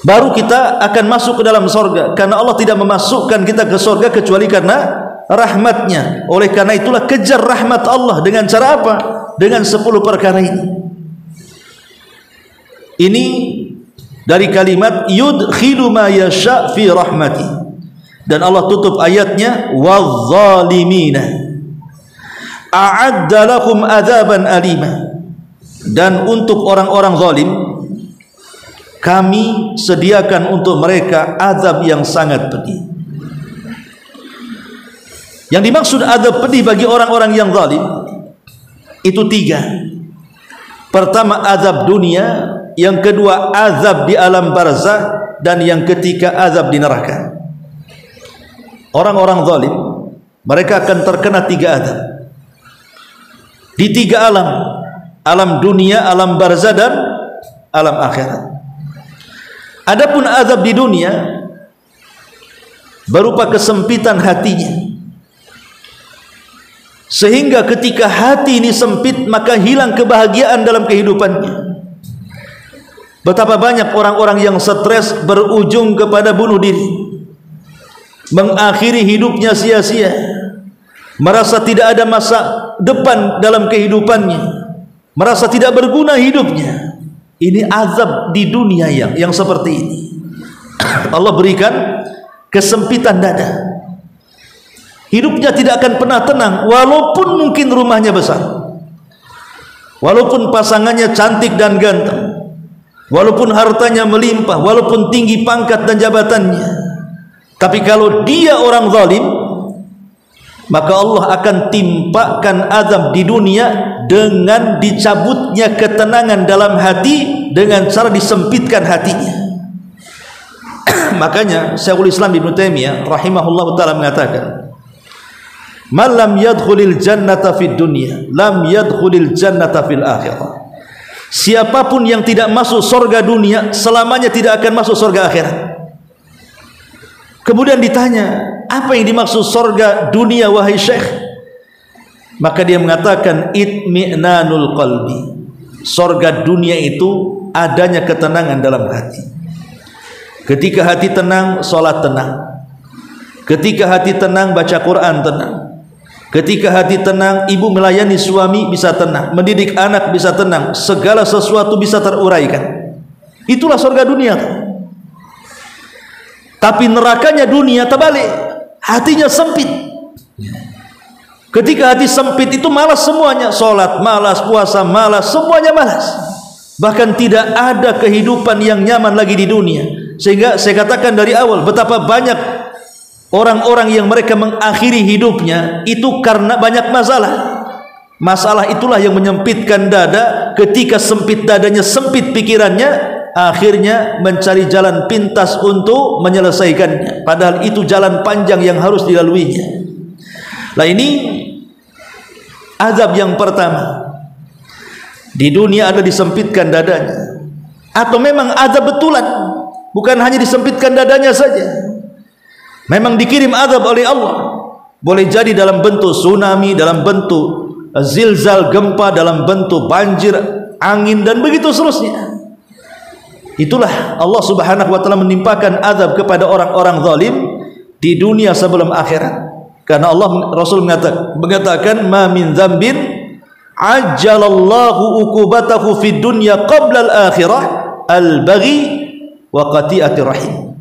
baru kita akan masuk ke dalam surga. Karena Allah tidak memasukkan kita ke surga kecuali karena rahmatnya. Oleh karena itulah kejar rahmat Allah dengan cara apa? Dengan 10 perkara ini. Ini dari kalimat yudkhilu ma yasha fi rahmati. Dan Allah tutup ayatnya wadh-dhalimina a'adda lahum adzaban alima. Dan untuk orang-orang zalim kami sediakan untuk mereka azab yang sangat pedih. Yang dimaksud azab pedih bagi orang-orang yang zalim itu 3. Pertama azab dunia, yang kedua azab di alam barzakh, dan yang ketiga azab di neraka. Orang-orang zalim mereka akan terkena 3 azab di 3 alam. Alam dunia, alam barzakh, dan alam akhirat. Adapun azab di dunia berupa kesempitan hatinya, sehingga ketika hati ini sempit maka hilang kebahagiaan dalam kehidupannya. Betapa banyak orang-orang yang stres berujung kepada bunuh diri, mengakhiri hidupnya sia-sia, merasa tidak ada masa depan dalam kehidupannya, merasa tidak berguna hidupnya. Ini azab di dunia yang seperti ini. Allah berikan kesempitan dada, hidupnya tidak akan pernah tenang, walaupun mungkin rumahnya besar, walaupun pasangannya cantik dan ganteng, walaupun hartanya melimpah, walaupun tinggi pangkat dan jabatannya. Tapi kalau dia orang zalim, maka Allah akan timpakan azab di dunia dengan dicabutnya ketenangan dalam hati dengan cara disempitkan hatinya. Makanya Syekhul Islam Ibnu Taimiyah rahimahullah taala mengatakan, "Man lam yadkhulil jannata fid dunya, lam yadkhulil jannata fil akhirah." Siapapun yang tidak masuk surga dunia, selamanya tidak akan masuk surga akhirat. Kemudian ditanya, apa yang dimaksud surga dunia wahai Syekh? Maka dia mengatakan itmi'nanul qalbi. Surga dunia itu adanya ketenangan dalam hati. Ketika hati tenang, salat tenang. Ketika hati tenang, baca Quran tenang. Ketika hati tenang, ibu melayani suami bisa tenang, mendidik anak bisa tenang, segala sesuatu bisa teruraikan. Itulah surga dunia. Tapi nerakanya dunia terbalik, hatinya sempit. Ketika hati sempit itu malas semuanya, sholat malas, puasa malas, semuanya malas. Bahkan tidak ada kehidupan yang nyaman lagi di dunia. Sehingga saya katakan dari awal, betapa banyak orang-orang yang mereka mengakhiri hidupnya itu karena banyak masalah. Masalah itulah yang menyempitkan dada. Ketika sempit dadanya, sempit pikirannya, akhirnya mencari jalan pintas untuk menyelesaikannya, padahal itu jalan panjang yang harus dilaluinya. Nah, ini azab yang pertama. Di dunia ada disempitkan dadanya, atau memang azab betulan, bukan hanya disempitkan dadanya saja, memang dikirim azab oleh Allah. Boleh jadi dalam bentuk tsunami, dalam bentuk zilzal, gempa, dalam bentuk banjir, angin, dan begitu seterusnya. Itulah Allah Subhanahu wa taala menimpakan azab kepada orang-orang zalim di dunia sebelum akhirat. Karena Allah Rasul mengatakan ma min dzambin ajjalallahu uqubatahu fid dunya qabla al-akhirah al-baghi wa qati'atir rahim.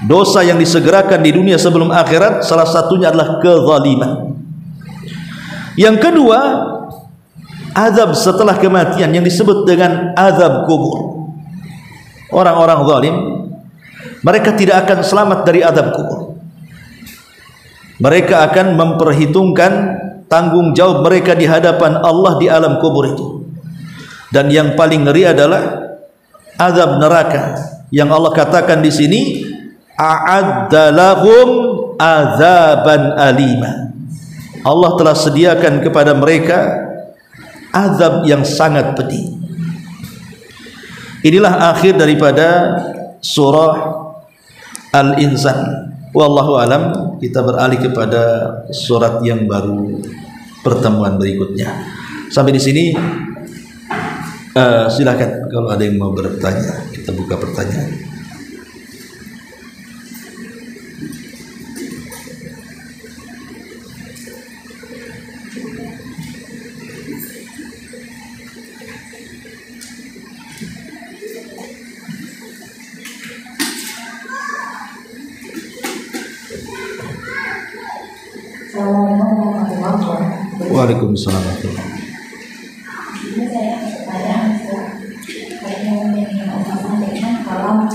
Dosa yang disegerakan di dunia sebelum akhirat salah satunya adalah kezaliman. Yang kedua, azab setelah kematian yang disebut dengan azab kubur. Orang-orang zalim mereka tidak akan selamat dari azab kubur. Mereka akan memperhitungkan tanggung jawab mereka di hadapan Allah di alam kubur itu. Dan yang paling ngeri adalah azab neraka yang Allah katakan di sini a'adda lahum azaban alima. Allah telah sediakan kepada mereka azab yang sangat pedih. Inilah akhir daripada surah Al-Insan. Wallahu alam. Kita beralih kepada surat yang baru pertemuan berikutnya. Sampai di sini silakan kalau ada yang mau bertanya, kita buka pertanyaan. Waalaikumsalam. Ini saya pertanyaan kalau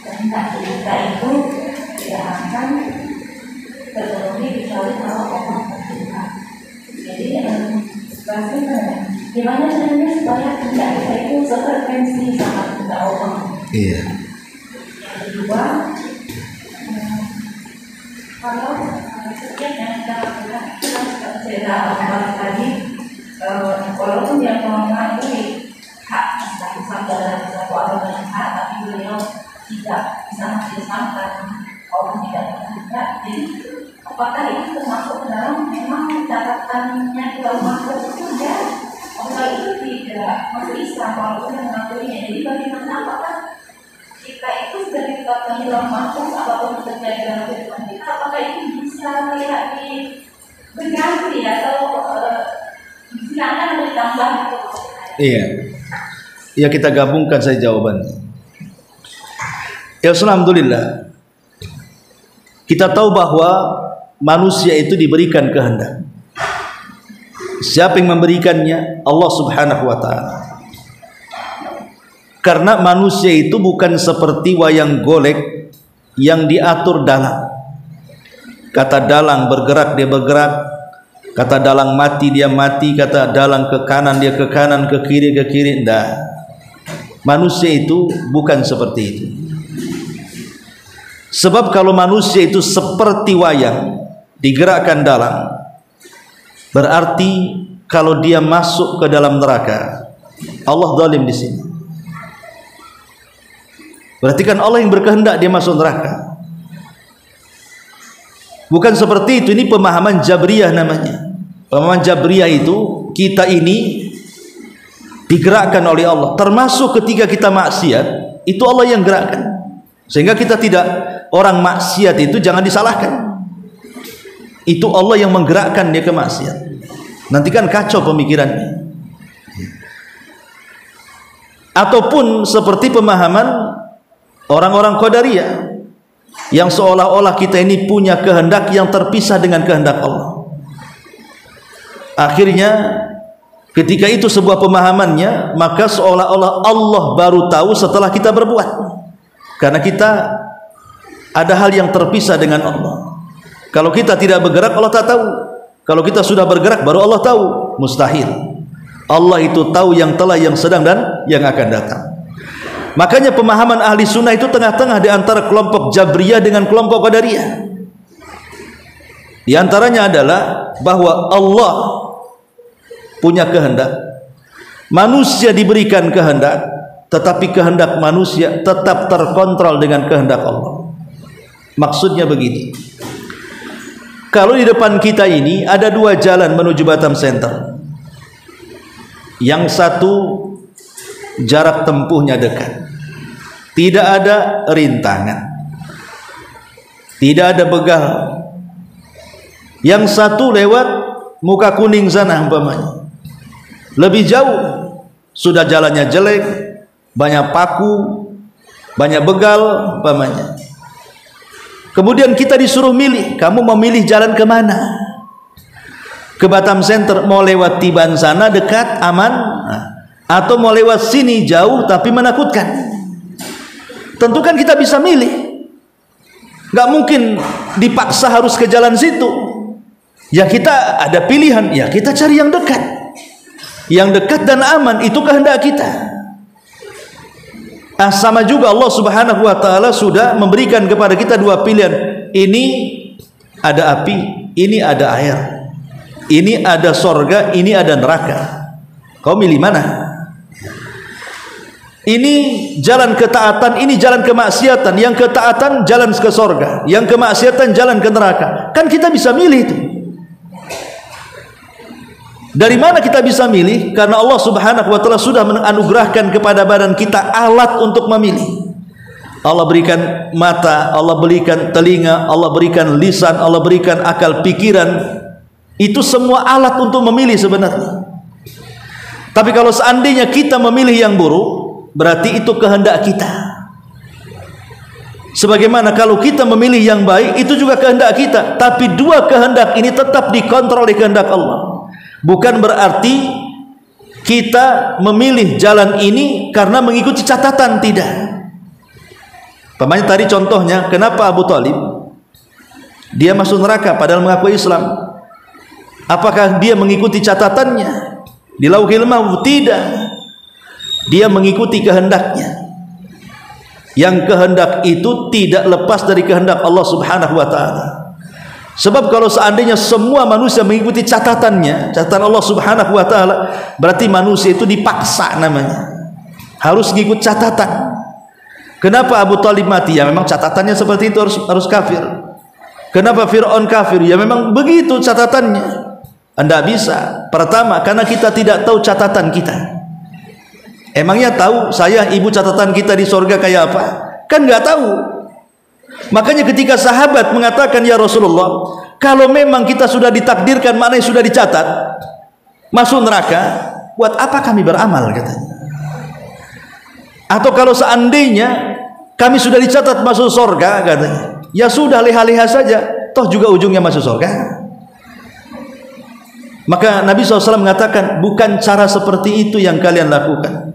kehendak kita itu tidak akan terpenuhi kecuali kalau Allah berkehendak. Jadi gimana caranya supaya kehendak kita itu sefrekuensi sama kehendak Allah? Iya. Yang kedua, kalau setiap yang kita lakukan kita cerita orang tadi, walaupun dia mengakui hak saudara satu orang dengan hak, tapi beliau tidak bisa mengislamkan Allah tidak berkehendak. Jadi apakah itu termasuk dalam memang catatannya kalau masuk saja Allah itu tidak masuk Islam walaupun yang mengakuinya. Jadi bagaimana apakah kita itu sudah ditetapkan di dalam masuk apapun terjadi dalam kehidupan kita, apakah itu bisa melihat berganti atau silakan ada ditambah? Iya. Ya, kita gabungkan saja jawabannya. Ya, alhamdulillah. Kita tahu bahwa manusia itu diberikan kehendak. Siapa yang memberikannya? Allah Subhanahu wa taala. Karena manusia itu bukan seperti wayang golek yang diatur dalang. Kata dalang bergerak, dia bergerak. Kata dalang mati, dia mati. Kata dalang ke kanan, dia ke kanan, ke kiri, ke kiri. Tidak. Manusia itu bukan seperti itu. Sebab kalau manusia itu seperti wayang digerakkan dalang, berarti kalau dia masuk ke dalam neraka, Allah zalim di sini. Berarti kan Allah yang berkehendak dia masuk neraka. Bukan seperti itu. Ini pemahaman Jabriyah namanya. Pemahaman Jabriyah itu kita ini digerakkan oleh Allah. Termasuk ketika kita maksiat, itu Allah yang gerakkan. Sehingga kita tidak, orang maksiat itu jangan disalahkan. Itu Allah yang menggerakkan dia ke maksiat. Nanti kan kacau pemikirannya. Ataupun seperti pemahaman orang-orang Qadariyah yang seolah-olah kita ini punya kehendak yang terpisah dengan kehendak Allah. Akhirnya ketika itu sebuah pemahamannya, maka seolah-olah Allah baru tahu setelah kita berbuat. Karena kita ada hal yang terpisah dengan Allah. Kalau kita tidak bergerak, Allah tak tahu. Kalau kita sudah bergerak, baru Allah tahu. Mustahil. Allah itu tahu yang telah, yang sedang, dan yang akan datang. Makanya pemahaman ahli sunnah itu tengah-tengah di antara kelompok Jabriyah dengan kelompok Qadariyah. Di antaranya adalah bahwa Allah punya kehendak, manusia diberikan kehendak, tetapi kehendak manusia tetap terkontrol dengan kehendak Allah. Maksudnya begini, kalau di depan kita ini ada dua jalan menuju Batam Center. Yang satu jarak tempuhnya dekat, tidak ada rintangan, tidak ada begal. Yang satu lewat Muka Kuning sana umpamanya, lebih jauh, sudah jalannya jelek, banyak paku, banyak begal umpamanya. Kemudian kita disuruh milih, kamu mau milih jalan kemana? Ke Batam Center, mau lewat Tiban sana dekat aman, atau mau lewat sini jauh tapi menakutkan? Tentu kan kita bisa milih. Gak mungkin dipaksa harus ke jalan situ. Ya kita ada pilihan, ya kita cari yang dekat. Yang dekat dan aman, itu kehendak kita. Sama juga Allah Subhanahu wa taala sudah memberikan kepada kita dua pilihan. Ini ada api, ini ada air. Ini ada sorga, ini ada neraka. Kau milih mana? Ini jalan ketaatan, ini jalan kemaksiatan. Yang ketaatan jalan ke sorga, yang kemaksiatan jalan ke neraka. Kan kita bisa milih itu. Dari mana kita bisa milih? Karena Allah Subhanahu wa taala sudah menganugerahkan kepada badan kita alat untuk memilih. Allah berikan mata, Allah berikan telinga, Allah berikan lisan, Allah berikan akal pikiran. Itu semua alat untuk memilih sebenarnya. Tapi kalau seandainya kita memilih yang buruk, berarti itu kehendak kita. Sebagaimana kalau kita memilih yang baik, itu juga kehendak kita. Tapi dua kehendak ini tetap dikontrol oleh kehendak Allah. Bukan berarti kita memilih jalan ini karena mengikuti catatan, tidak. Pemain tadi contohnya, kenapa Abu Talib dia masuk neraka padahal mengaku Islam? Apakah dia mengikuti catatannya di Lauhil Mahfuz? Tidak. Dia mengikuti kehendaknya. Yang kehendak itu tidak lepas dari kehendak Allah Subhanahu wa taala. Sebab kalau seandainya semua manusia mengikuti catatannya, catatan Allah Subhanahu wa taala, berarti manusia itu dipaksa namanya. Harus mengikut catatan. Kenapa Abu Talib mati? Ya memang catatannya seperti itu, harus kafir. Kenapa Fir'aun kafir? Ya memang begitu catatannya. Anda bisa. Pertama, karena kita tidak tahu catatan kita. Emangnya tahu saya ibu catatan kita di sorga kayak apa? Kan nggak tahu. Makanya ketika sahabat mengatakan, ya Rasulullah, kalau memang kita sudah ditakdirkan, maknanya sudah dicatat masuk neraka, buat apa kami beramal, katanya. Atau kalau seandainya kami sudah dicatat masuk sorga, katanya, ya sudah, leha-leha saja, toh juga ujungnya masuk sorga. Maka Nabi SAW mengatakan, bukan cara seperti itu yang kalian lakukan.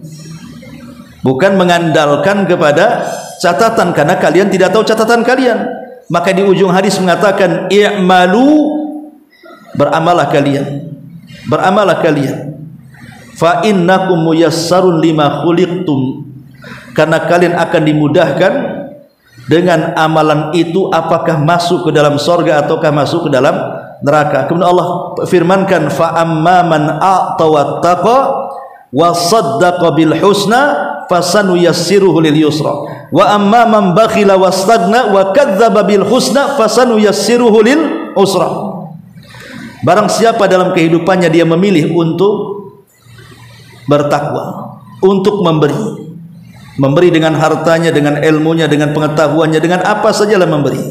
Bukan mengandalkan kepada catatan, karena kalian tidak tahu catatan kalian. Maka di ujung hadis mengatakan, i'malu, beramalah kalian, beramalah kalian, fa innakum muyassarun lima khuliqtum, karena kalian akan dimudahkan dengan amalan itu, apakah masuk ke dalam sorga ataukah masuk ke dalam neraka. Kemudian Allah firmankan, fa amma man a'ta wattaqa wa saddaqa bil husna fasanuyassiruhu lil yusra wa amma man bakhila wastagna wa kadzdzaba bil husna fasanuyassiruhu lil usra. Barang siapa dalam kehidupannya dia memilih untuk bertakwa, untuk memberi dengan hartanya, dengan ilmunya, dengan pengetahuannya, dengan apa sajalah memberi,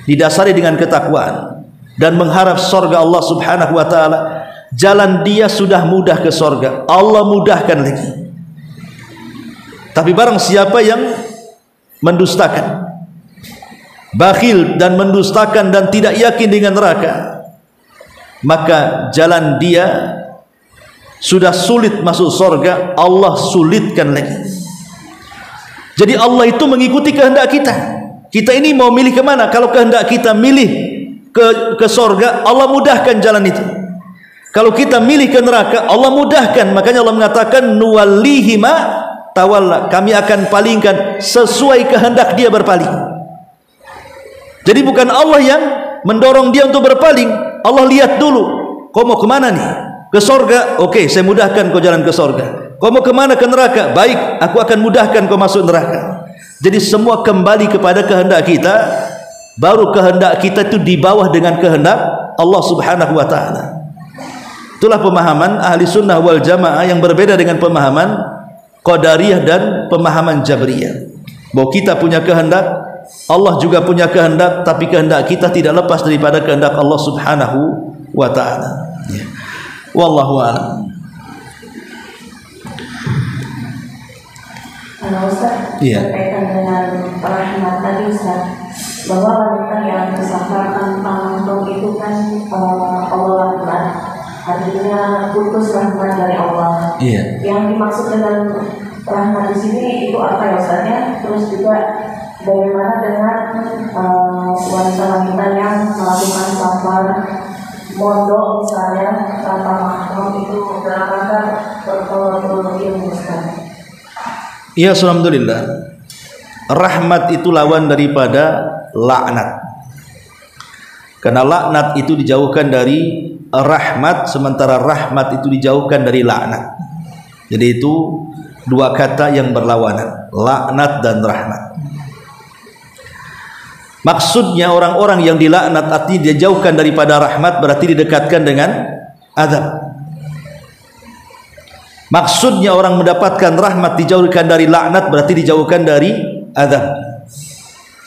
didasari dengan ketakwaan dan mengharap surga Allah Subhanahu wa taala, jalan dia sudah mudah ke surga, Allah mudahkan lagi. Tapi barang siapa yang mendustakan, bakhil dan mendustakan dan tidak yakin dengan neraka, maka jalan dia sudah sulit masuk surga, Allah sulitkan lagi. Jadi Allah itu mengikuti kehendak kita. Kita ini mau milih kemana? Kalau kehendak kita milih ke surga, Allah mudahkan jalan itu. Kalau kita milih ke neraka, Allah mudahkan. Makanya Allah mengatakan, nuwallihi ma tawalla, kami akan palingkan sesuai kehendak dia berpaling. Jadi bukan Allah yang mendorong dia untuk berpaling. Allah lihat dulu, kau mau kemana nih? Ke surga, oke, saya mudahkan kau jalan ke surga. Kau mau kemana? Ke neraka, baik, aku akan mudahkan kau masuk neraka. Jadi semua kembali kepada kehendak kita. Baru kehendak kita itu di bawah dengan kehendak Allah Subhanahu wa taala. Itulah pemahaman ahli sunnah wal jamaah yang berbeda dengan pemahaman Qadariyah dan pemahaman Jabriyah. Bahwa kita punya kehendak, Allah juga punya kehendak, tapi kehendak kita tidak lepas daripada kehendak Allah Subhanahu wa taala. Ya. Wallahu a'lam. Ustaz, iya, berkaitan dengan rahmat tadi Ustaz, bahwa wanita yang bersabar tanpa untung itu kan Allah lakukan, artinya putus rahmat dari Allah. Iya. Yang dimaksud dengan rahmat di sini itu apa ya Ustaznya? Terus juga bagaimana dengan wanita-wanita yang melakukan sabar mondok misalnya tanpa mahram itu dalam rangka bertolak ilmu Ustaz? Ya, alhamdulillah. Rahmat itu lawan daripada laknat. Karena laknat itu dijauhkan dari rahmat, sementara rahmat itu dijauhkan dari laknat. Jadi itu dua kata yang berlawanan, laknat dan rahmat. Maksudnya orang-orang yang dilaknat artinya dijauhkan daripada rahmat, berarti didekatkan dengan azab. Maksudnya orang mendapatkan rahmat dijauhkan dari laknat, berarti dijauhkan dari azab.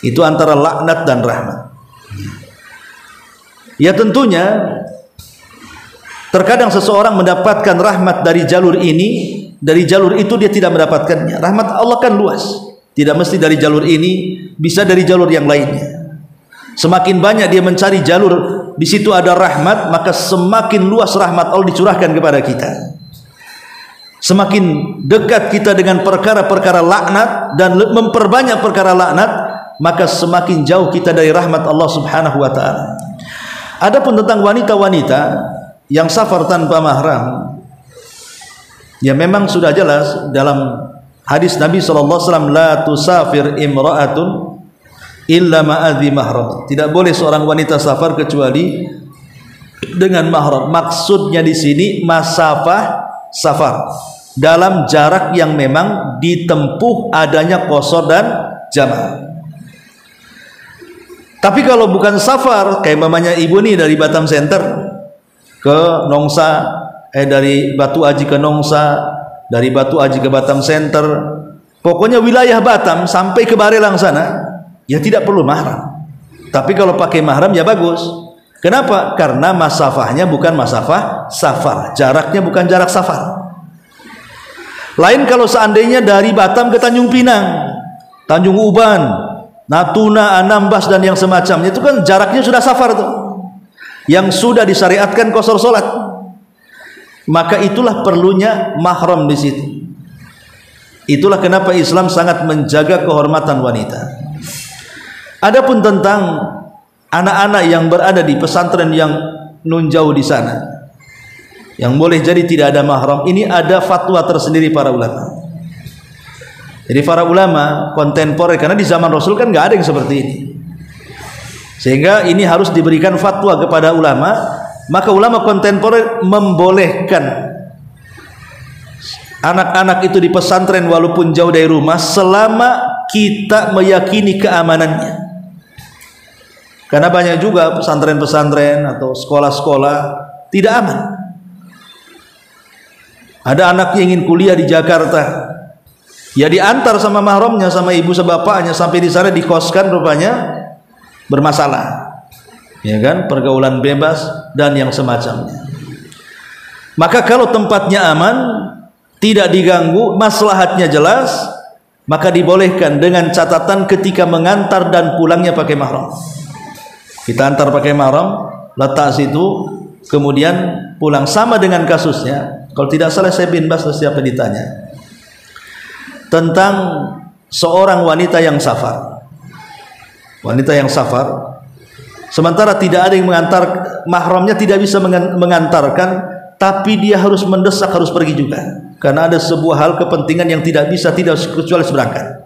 Itu antara laknat dan rahmat. Ya tentunya terkadang seseorang mendapatkan rahmat dari jalur ini, dari jalur itu dia tidak mendapatkannya. Rahmat Allah kan luas, tidak mesti dari jalur ini, bisa dari jalur yang lainnya. Semakin banyak dia mencari jalur di situ ada rahmat, maka semakin luas rahmat Allah dicurahkan kepada kita. Semakin dekat kita dengan perkara-perkara laknat dan memperbanyak perkara laknat, maka semakin jauh kita dari rahmat Allah Subhanahu wa taala. Adapun tentang wanita-wanita yang safar tanpa mahram, ya memang sudah jelas dalam hadis Nabi sallallahu alaihi wasallam, la tusafir imra'atun illa ma'adhi mahram. Tidak boleh seorang wanita safar kecuali dengan mahram. Maksudnya di sini masafah safar dalam jarak yang memang ditempuh adanya qasar dan jama'. Tapi kalau bukan safar, kayak mamanya ibu nih dari Batam Center ke Nongsa, dari Batu Aji ke Nongsa, dari Batu Aji ke Batam Center, pokoknya wilayah Batam sampai ke Barelang sana, ya tidak perlu mahram. Tapi kalau pakai mahram ya bagus. Kenapa? Karena masafahnya bukan masafah safar, jaraknya bukan jarak safar. Lain kalau seandainya dari Batam ke Tanjung Pinang, Tanjung Uban, Natuna, Anambas dan yang semacamnya, itu kan jaraknya sudah safar tuh, yang sudah disyariatkan qasar salat. Maka itulah perlunya mahram di situ. Itulah kenapa Islam sangat menjaga kehormatan wanita. Adapun tentang anak-anak yang berada di pesantren yang nun jauh di sana, yang boleh jadi tidak ada mahram, ini ada fatwa tersendiri para ulama. Jadi para ulama kontemporer, karena di zaman Rasul kan nggak ada yang seperti ini, sehingga ini harus diberikan fatwa kepada ulama. Maka ulama kontemporer membolehkan anak-anak itu di pesantren walaupun jauh dari rumah, selama kita meyakini keamanannya. Karena banyak juga pesantren-pesantren atau sekolah-sekolah tidak aman. Ada anak yang ingin kuliah di Jakarta, ya diantar sama mahramnya, sama ibu sebapaknya, sampai di sana dikoskan, rupanya bermasalah, ya kan, pergaulan bebas dan yang semacamnya. Maka kalau tempatnya aman, tidak diganggu, maslahatnya jelas, maka dibolehkan, dengan catatan ketika mengantar dan pulangnya pakai mahram. Kita antar pakai mahram, letak situ, kemudian pulang. Sama dengan kasusnya, kalau tidak salah saya bin Bas siapa ditanya tentang seorang wanita yang safar. Wanita yang safar, sementara tidak ada yang mengantar, mahramnya tidak bisa mengantarkan, tapi dia harus mendesak, harus pergi juga, karena ada sebuah hal kepentingan yang tidak bisa tidak kecuali seberangkat.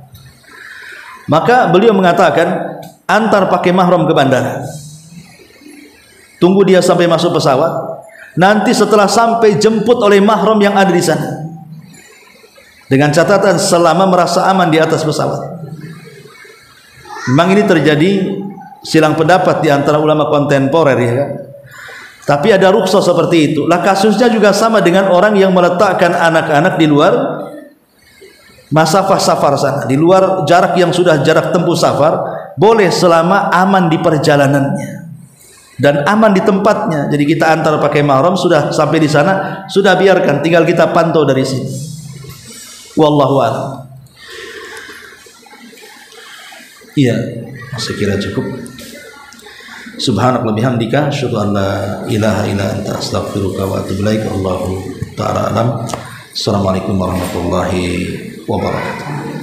Maka beliau mengatakan, antar pakai mahram ke bandara, tunggu dia sampai masuk pesawat, nanti setelah sampai jemput oleh mahram yang ada di sana, dengan catatan selama merasa aman di atas pesawat. Memang ini terjadi silang pendapat di antara ulama kontemporer, ya kan? Tapi ada rukhsah seperti itu. Lah kasusnya juga sama dengan orang yang meletakkan anak-anak di luar masafah safar sana, di luar jarak yang sudah jarak tempuh safar, boleh selama aman di perjalanannya dan aman di tempatnya. Jadi kita antar pakai mahram, sudah sampai di sana, sudah biarkan, tinggal kita pantau dari sini. Wallahu a'lam. Iya, saya kira cukup. Subhanallah bihamdika, asyhadu an la ilaha illa anta, astaghfiruka wa atubu ilaik. Allahu ta'ala alam. Assalamualaikum warahmatullahi wabarakatuh.